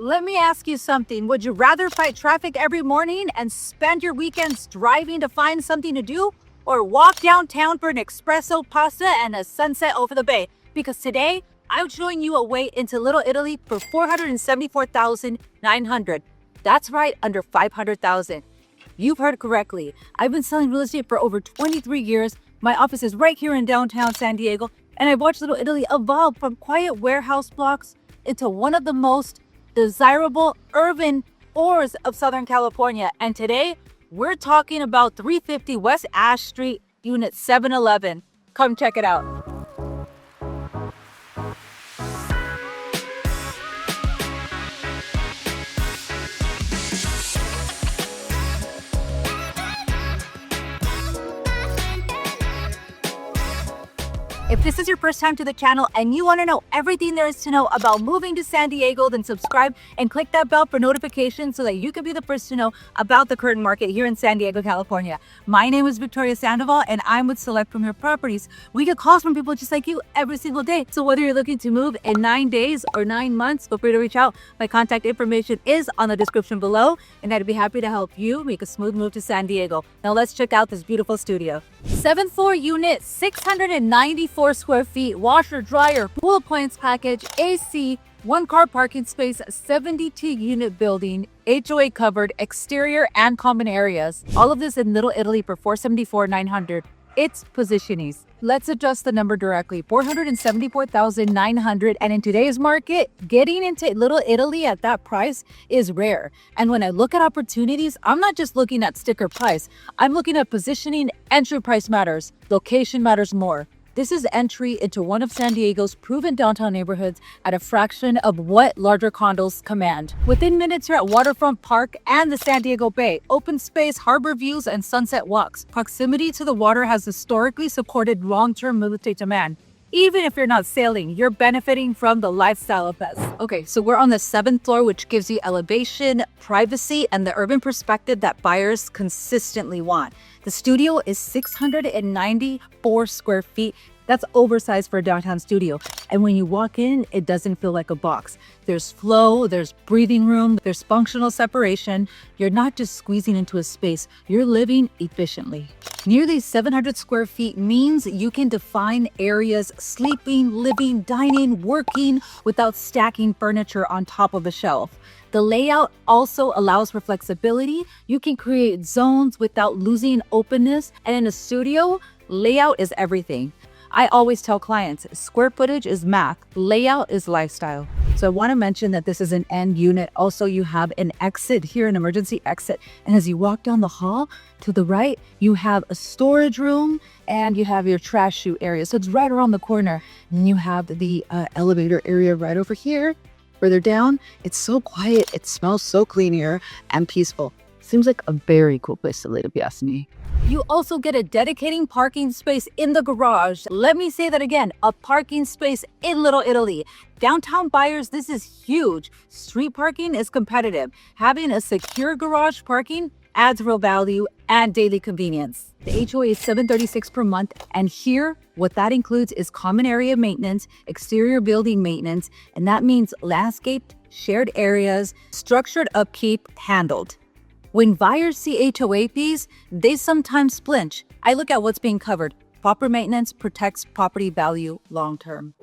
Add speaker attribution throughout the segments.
Speaker 1: Let me ask you something. Would you rather fight traffic every morning and spend your weekends driving to find something to do? Or walk downtown for an espresso pasta and a sunset over the bay? Because today, I'm showing you a way into Little Italy for $474,900. That's right, under $500,000. You've heard correctly. I've been selling real estate for over 23 years. My office is right here in downtown San Diego, and I've watched Little Italy evolve from quiet warehouse blocks into one of the most desirable urban cores of Southern California. And today, we're talking about 350 West Ash Street, Unit 711. Come check it out. If this is your first time to the channel and you want to know everything there is to know about moving to San Diego, then subscribe and click that bell for notifications so that you can be the first to know about the current market here in San Diego, California. My name is Victoria Sandoval and I'm with Select Premier Properties. We get calls from people just like you every single day. So whether you're looking to move in 9 days or 9 months, feel free to reach out. My contact information is on the description below and I'd be happy to help you make a smooth move to San Diego. Now let's check out this beautiful studio. 7th floor unit, 694 square feet, washer, dryer, pool appliance package, AC, 1-car parking space, 72 unit building, HOA covered, exterior and common areas. All of this in Little Italy for $474,900. It's positionings. Let's adjust the number directly, $474,900. And in today's market, getting into Little Italy at that price is rare. And when I look at opportunities, I'm not just looking at sticker price. I'm looking at positioning. Entry price matters. Location matters more. This is entry into one of San Diego's proven downtown neighborhoods at a fraction of what larger condos command. Within minutes, you're at Waterfront Park and the San Diego Bay. Open space, harbor views, and sunset walks. Proximity to the water has historically supported long-term real estate demand. Even if you're not sailing, you're benefiting from the lifestyle effects. Okay, so we're on the 7th floor, which gives you elevation, privacy, and the urban perspective that buyers consistently want. The studio is 694 square feet. That's oversized for a downtown studio. And when you walk in, it doesn't feel like a box. There's flow, there's breathing room, there's functional separation. You're not just squeezing into a space, you're living efficiently. Nearly 700 square feet means you can define areas sleeping, living, dining, working without stacking furniture on top of a shelf. The layout also allows for flexibility. You can create zones without losing openness. And in a studio, layout is everything. I always tell clients, square footage is math, layout is lifestyle. So I want to mention that this is an end unit. Also, you have an exit here, an emergency exit. And as you walk down the hall to the right, you have a storage room and you have your trash chute area. So it's right around the corner. And you have the elevator area right over here. Further down, it's so quiet. It smells so clean here and peaceful. Seems like a very cool place to live, if you ask me. You also get a dedicated parking space in the garage. Let me say that again, a parking space in Little Italy. Downtown buyers, this is huge. Street parking is competitive. Having a secure garage parking adds real value and daily convenience. The HOA is $736 per month, and here, what that includes is common area maintenance, exterior building maintenance, and that means landscaped, shared areas, structured upkeep, handled. When buyers see HOA fees, they sometimes flinch. I look at what's being covered. Proper maintenance protects property value long term.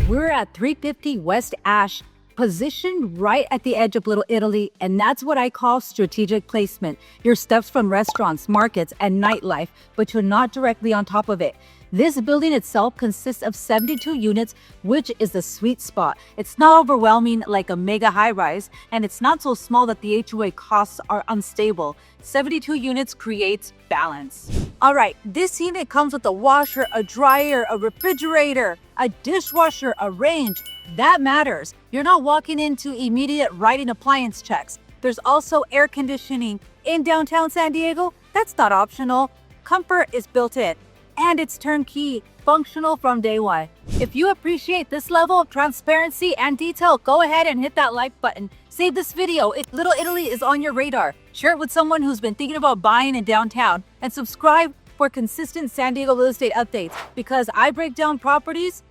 Speaker 1: We're at 350 West Ash, positioned right at the edge of Little Italy, and that's what I call strategic placement. You're steps from restaurants, markets, and nightlife, but you're not directly on top of it. This building itself consists of 72 units, which is the sweet spot. It's not overwhelming like a mega high-rise, and it's not so small that the HOA costs are unstable. 72 units creates balance. All right, this unit comes with a washer, a dryer, a refrigerator, a dishwasher, a range. That matters. You're not walking into immediate writing appliance checks. There's also air conditioning in downtown San Diego. That's not optional. Comfort is built in. And it's turnkey, functional from day one. If you appreciate this level of transparency and detail, go ahead and hit that like button. Save this video if Little Italy is on your radar. Share it with someone who's been thinking about buying in downtown. And subscribe for consistent San Diego real estate updates, because I break down properties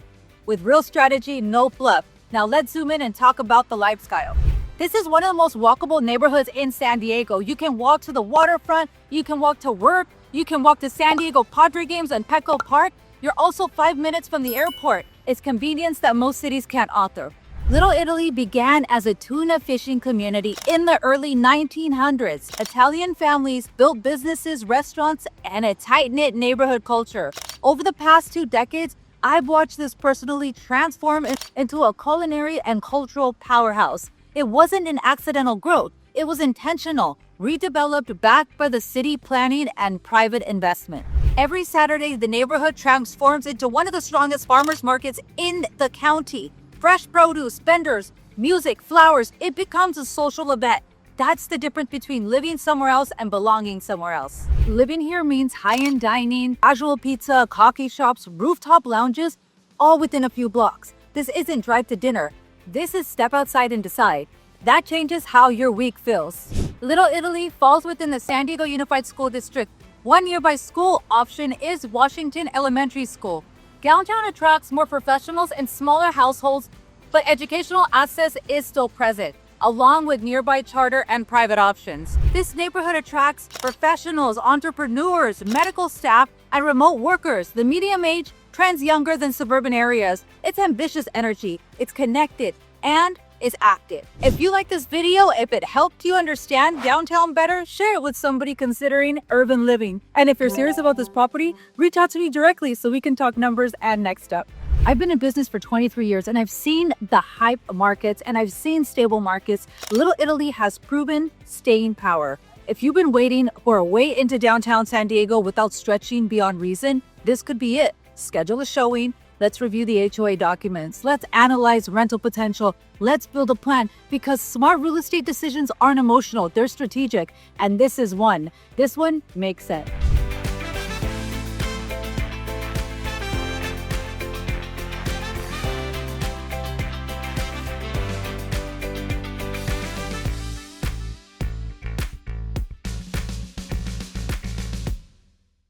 Speaker 1: with real strategy, no fluff. Now let's zoom in and talk about the lifestyle. This is one of the most walkable neighborhoods in San Diego. You can walk to the waterfront, you can walk to work, you can walk to San Diego Padre games and Petco Park. You're also 5 minutes from the airport. It's convenience that most cities can't offer. Little Italy began as a tuna fishing community in the early 1900s. Italian families built businesses, restaurants, and a tight-knit neighborhood culture. Over the past 2 decades, I've watched this personally transform into a culinary and cultural powerhouse. It wasn't an accidental growth. It was intentional, redeveloped, backed by the city planning and private investment. Every Saturday, the neighborhood transforms into one of the strongest farmers markets in the county. Fresh produce, vendors, music, flowers, it becomes a social event. That's the difference between living somewhere else and belonging somewhere else. Living here means high-end dining, casual pizza, coffee shops, rooftop lounges, all within a few blocks. This isn't drive to dinner. This is step outside and decide. That changes how your week feels. Little Italy falls within the San Diego Unified School District. One nearby school option is Washington Elementary School. Downtown attracts more professionals and smaller households, but educational access is still present, along with nearby charter and private options. This neighborhood attracts professionals, entrepreneurs, medical staff, and remote workers. The median age trends younger than suburban areas. It's ambitious energy, it's connected, and is active. If you like this video, if it helped you understand downtown better, share it with somebody considering urban living. And if you're serious about this property, reach out to me directly so we can talk numbers and next step. I've been in business for 23 years and I've seen the hype markets and I've seen stable markets. Little Italy has proven staying power. If you've been waiting for a way into downtown San Diego without stretching beyond reason, this could be it. Schedule a showing. Let's review the HOA documents. Let's analyze rental potential. Let's build a plan, because smart real estate decisions aren't emotional, they're strategic. And this is one. This one makes sense.